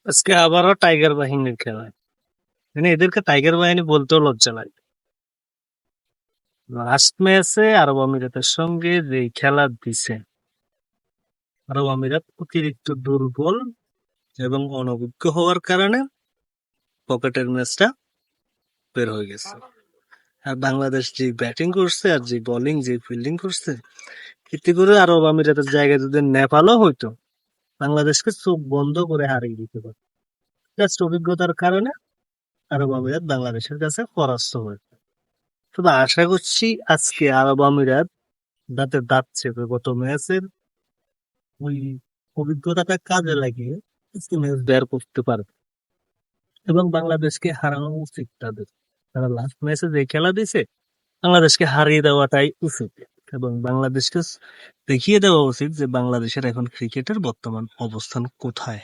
আজকে আবারও টাইগার বাহিনীর খেলা। মানে এদেরকে টাইগার বাহিনী বলতেও লজ্জা লাগে। লাস্ট ম্যাচে আরব আমিরাতের সঙ্গে যে খেলা দিছে, আরব আমিরাত অতিরিক্ত দুর্বল এবং অনভিজ্ঞ হওয়ার কারণে পকেটের ম্যাচটা বের হয়ে গেছে। আর বাংলাদেশ যে ব্যাটিং করছে আর যে বোলিং যে ফিল্ডিং করছে, এতে করে আরব আমিরাতের জায়গায় যদি নেপালও হইতো, বাংলাদেশকে চোখ বন্ধ করে হারিয়ে দিতে পারত। জাস্ট অভিজ্ঞতার কারণে আরব আমিরাত বাংলাদেশের কাছে পরাস্ত হয়েছে। তবে আশা করছি আজকে আরব আমিরাত দাঁতে দাঁত চেপে গত ম্যাচের ওই অভিজ্ঞতাটা কাজে লাগিয়ে আজকে ম্যাচ বের করতে পারবে এবং বাংলাদেশকে হারানো উচিত তাদের। তারা লাস্ট ম্যাচে যে খেলা দিছে, বাংলাদেশকে হারিয়ে দেওয়াটাই উচিত এবং বাংলাদেশকে দেখিয়ে দেওয়া উচিত যে বাংলাদেশের এখন ক্রিকেটের বর্তমান অবস্থান কোথায়।